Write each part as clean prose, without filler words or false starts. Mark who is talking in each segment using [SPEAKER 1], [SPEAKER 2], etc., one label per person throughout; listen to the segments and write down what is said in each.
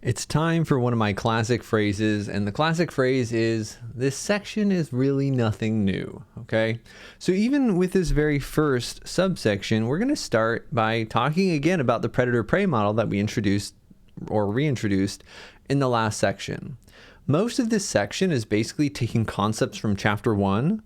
[SPEAKER 1] It's time for one of my classic phrases, and the classic phrase is, this section is really nothing new, okay? So even with this very first subsection, we're going to start by talking again about the predator-prey model that we introduced or reintroduced in the last section. Most of this section is basically taking concepts from chapter 1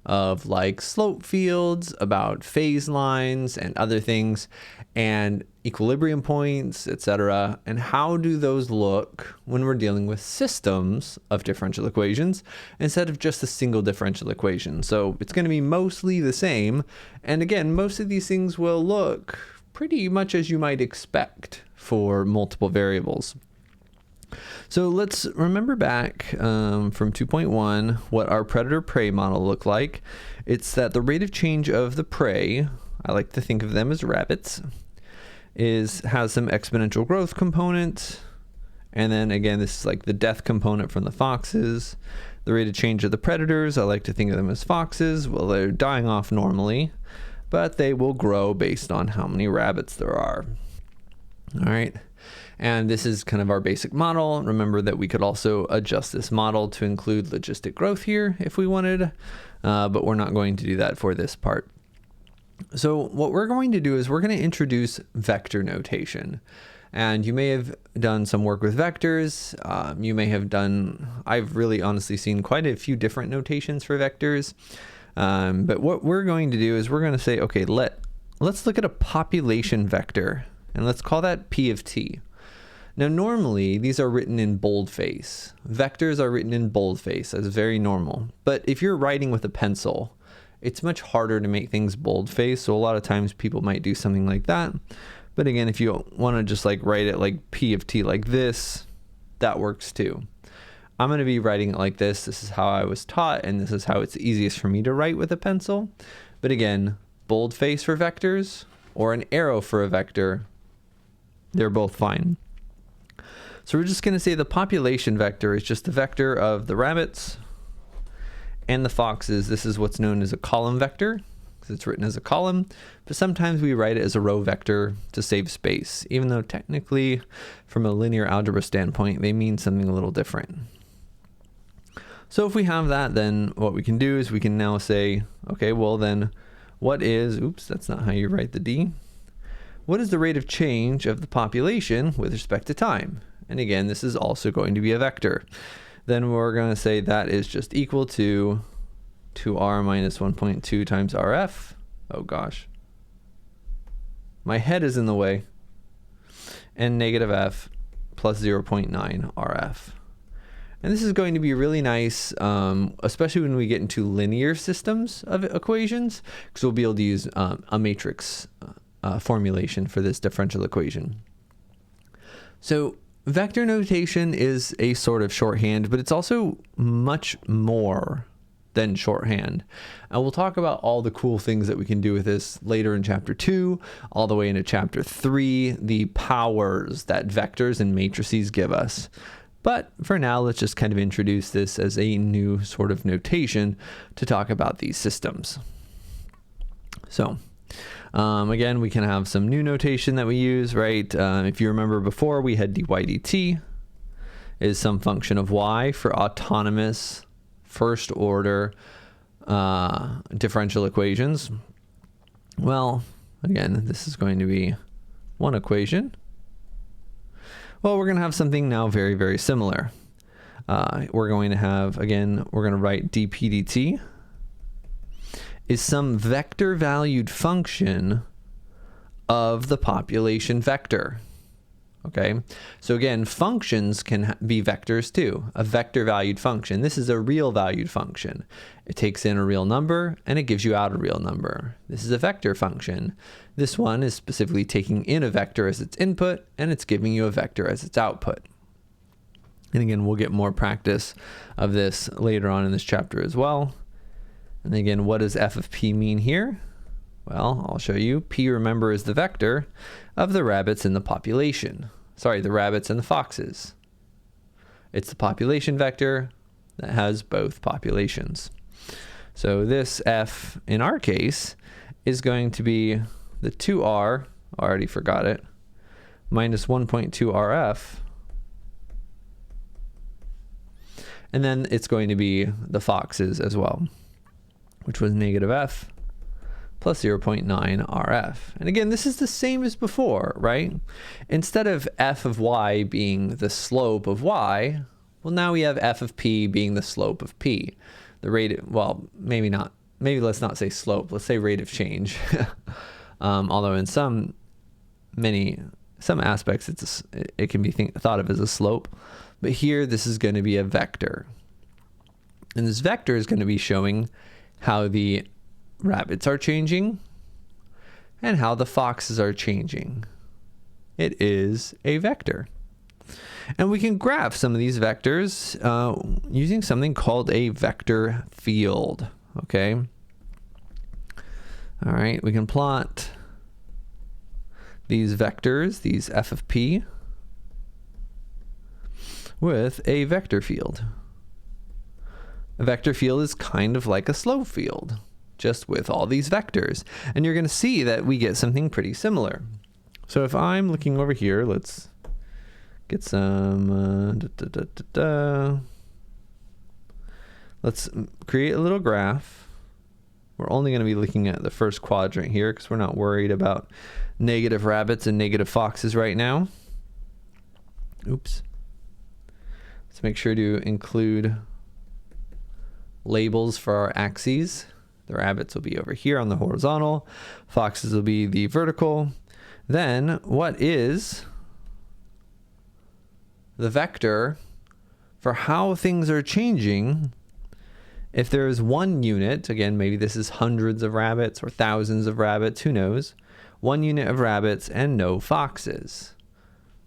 [SPEAKER 1] of like slope fields, about phase lines and other things, and equilibrium points, etc. And how do those look when we're dealing with systems of differential equations instead of just a single differential equation. So it's going to be mostly the same. And again, most of these things will look pretty much as you might expect for multiple variables. So let's remember back from 2.1 what our predator-prey model looked like. It's that the rate of change of the prey, I like to think of them as rabbits, has some exponential growth component. And then again, this is like the death component from the foxes. The rate of change of the predators, I like to think of them as foxes. Well, they're dying off normally, but they will grow based on how many rabbits there are. All right. And this is kind of our basic model. Remember that we could also adjust this model to include logistic growth here if we wanted, but we're not going to do that for this part. So what we're going to do is we're going to introduce vector notation. And you may have done some work with vectors. You may have done, I've really honestly seen quite a few different notations for vectors. But what we're going to do is we're going to say, okay, let's look at a population vector, and let's call that P of t. Now, normally, these are written in boldface. Vectors are written in boldface. That's very normal. But if you're writing with a pencil, it's much harder to make things boldface. So a lot of times people might do something like that. But again, if you want to just like write it like P of t like this, that works too. I'm going to be writing it like this. This is how I was taught, and this is how it's easiest for me to write with a pencil. But again, boldface for vectors or an arrow for a vector, they're both fine. So we're just going to say the population vector is just the vector of the rabbits and the foxes. This is what's known as a column vector because it's written as a column, but sometimes we write it as a row vector to save space, even though technically from a linear algebra standpoint, they mean something a little different. So if we have that, then what we can do is we can now say, okay, well then what is, oops, that's not how you write the D. What is the rate of change of the population with respect to time? And again, this is also going to be a vector. Then we're going to say that is just equal to 2r minus 1.2 times rf. Oh gosh. My head is in the way. And negative f plus 0.9 rf. And this is going to be really nice, especially when we get into linear systems of equations, because we'll be able to use a matrix formulation for this differential equation. So vector notation is a sort of shorthand, but it's also much more than shorthand. And we'll talk about all the cool things that we can do with this later in chapter 2, all the way into chapter 3, the powers that vectors and matrices give us. But for now, let's just kind of introduce this as a new sort of notation to talk about these systems. So again, we can have some new notation that we use, right? If you remember before, we had dy dt is some function of y for autonomous first order differential equations. Well, again, this is going to be one equation. Well, we're going to have something now very, very similar. We're going to have, again, we're going to write dp dt is some vector valued function of the population vector. Okay, so again, functions can be vectors too. A vector valued function. This is a real valued function. It takes in a real number and it gives you out a real number. This is a vector function. This one is specifically taking in a vector as its input and it's giving you a vector as its output. And again, we'll get more practice of this later on in this chapter as well. And again, what does f of p mean here? Well, I'll show you. P, remember, is the vector of the rabbits in the population. Sorry, the rabbits and the foxes. It's the population vector that has both populations. So this f, in our case, is going to be the 2r, I already forgot it, minus 1.2 rf And then it's going to be the foxes as well, which was negative f plus 0.9 RF. And again, this is the same as before, right? Instead of f of y being the slope of y, well, now we have f of p being the slope of p. The rate, well, maybe not. Maybe let's not say slope. Let's say rate of change. Although in some aspects, it can be thought of as a slope. But here, this is going to be a vector. And this vector is going to be showing how the rabbits are changing and how the foxes are changing. It is a vector. And we can graph some of these vectors using something called a vector field. Okay. All right. We can plot these vectors, these f of p, with a vector field. A vector field is kind of like a slope field, just with all these vectors. And you're going to see that we get something pretty similar. So if I'm looking over here, let's get some, let's create a little graph. We're only going to be looking at the first quadrant here because we're not worried about negative rabbits and negative foxes right now. Oops. Let's make sure to include labels for our axes. The rabbits will be over here on the horizontal. Foxes will be the vertical. Then what is the vector for how things are changing if there is one unit? Again, maybe this is hundreds of rabbits or thousands of rabbits, who knows? One unit of rabbits and no foxes.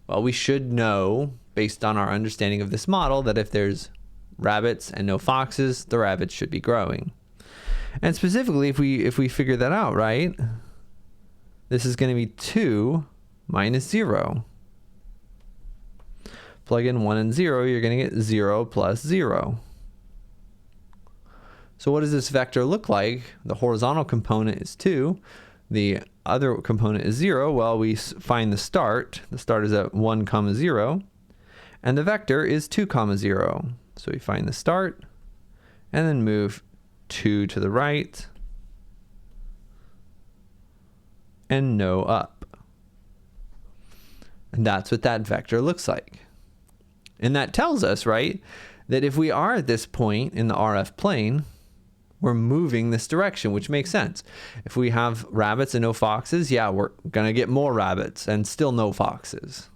[SPEAKER 1] Well, we should know, based on our understanding of this model, that if there's rabbits and no foxes, the rabbits should be growing. And specifically, if we figure that out, right, this is going to be 2 minus 0. Plug in 1 and 0, you're going to get 0 plus 0. So what does this vector look like? The horizontal component is 2. The other component is 0. Well, we find the start. The start is at 1 comma 0. And the vector is 2 comma 0. So we find the start and then move 2 to the right and no up. And that's what that vector looks like. And that tells us, right, that if we are at this point in the RF plane, we're moving this direction, which makes sense. If we have rabbits and no foxes, yeah, we're going to get more rabbits and still no foxes.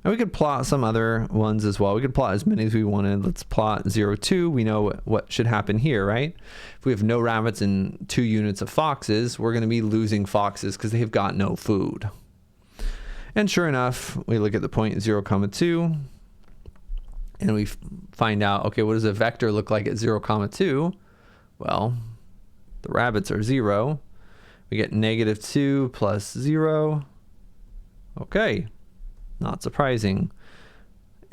[SPEAKER 1] And we could plot some other ones as well. We could plot as many as we wanted. Let's plot 0, 2. We know what should happen here, right? If we have no rabbits and 2 units of foxes, we're going to be losing foxes because they've got no food. And sure enough, we look at the point 0, 2, and we find out, okay, what does a vector look like at 0, 2? Well, the rabbits are 0. We get negative 2 plus 0. Okay. Not surprising.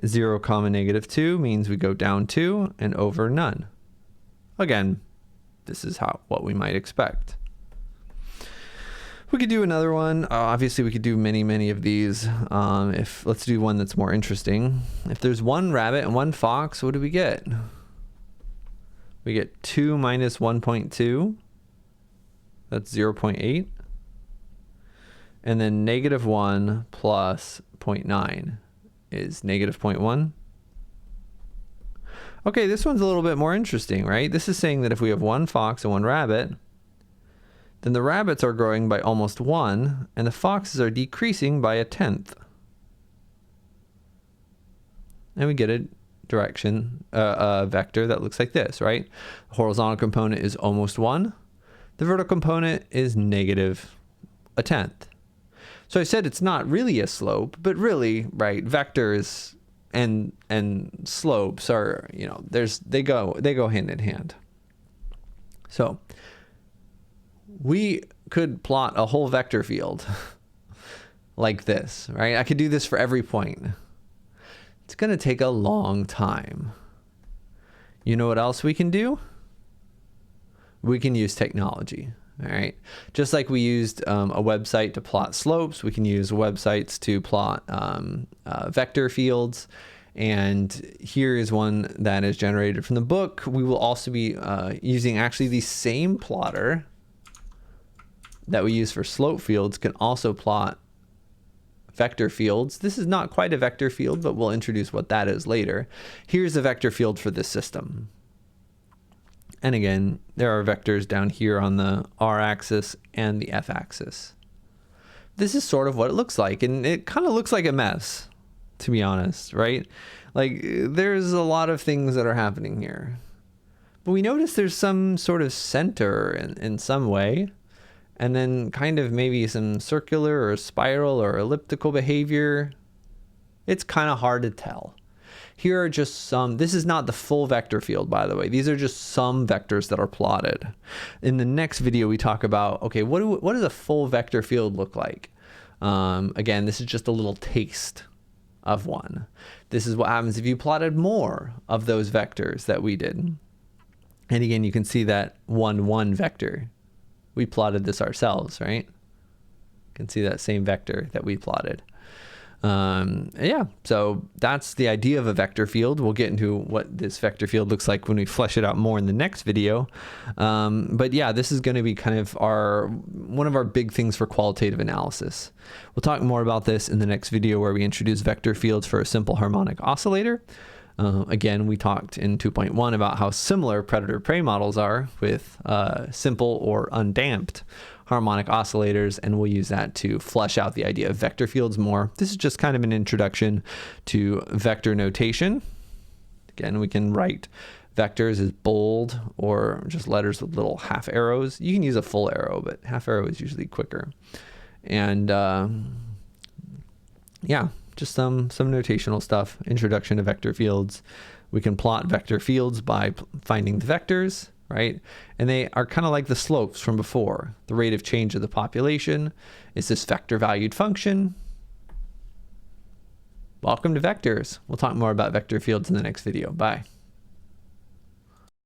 [SPEAKER 1] 0, negative 2 means we go down 2 and over none. Again, this is what we might expect. We could do another one. Obviously, we could do many of these. Let's do one that's more interesting. If there's 1 rabbit and 1 fox, what do we get? We get 2 minus 1.2. That's 0.8. And then negative 1 plus 0.9 is negative 0.1. Okay, this one's a little bit more interesting, right? This is saying that if we have 1 fox and 1 rabbit, then the rabbits are growing by almost 1, and the foxes are decreasing by 1/10. And we get a vector that looks like this, right? The horizontal component is almost 1. The vertical component is negative 1/10. So I said it's not really a slope, but really, right, vectors and slopes are, they go hand in hand. So we could plot a whole vector field like this, right? I could do this for every point. It's going to take a long time. You know what else we can do? We can use technology. All right. Just like we used a website to plot slopes, we can use websites to plot vector fields. And here is one that is generated from the book. We will also be using actually the same plotter that we use for slope fields can also plot vector fields. This is not quite a vector field, but we'll introduce what that is later. Here's a vector field for this system. And again, there are vectors down here on the r-axis and the f-axis. This is sort of what it looks like, and it kind of looks like a mess, to be honest, right? Like, there's a lot of things that are happening here. But we notice there's some sort of center in some way, and then kind of maybe some circular or spiral or elliptical behavior. It's kind of hard to tell. Here are just some, this is not the full vector field, by the way. These are just some vectors that are plotted. In the next video, we talk about, okay, what does a full vector field look like? Again, this is just a little taste of one. This is what happens if you plotted more of those vectors that we did. And again, you can see that 1, 1 vector. We plotted this ourselves, right? You can see that same vector that we plotted. Yeah, so that's the idea of a vector field. We'll get into what this vector field looks like when we flesh it out more in the next video. But yeah, this is going to be kind of one of our big things for qualitative analysis. We'll talk more about this in the next video where we introduce vector fields for a simple harmonic oscillator. Again, we talked in 2.1 about how similar predator-prey models are with simple or undamped harmonic oscillators, and we'll use that to flesh out the idea of vector fields more. This is just kind of an introduction to vector notation. Again, we can write vectors as bold or just letters with little half arrows. You can use a full arrow, but half arrow is usually quicker. And yeah, just some notational stuff. Introduction to vector fields. We can plot vector fields by finding the vectors, right? And they are kind of like the slopes from before. The rate of change of the population is this vector valued function. Welcome to vectors. We'll talk more about vector fields in the next video. Bye.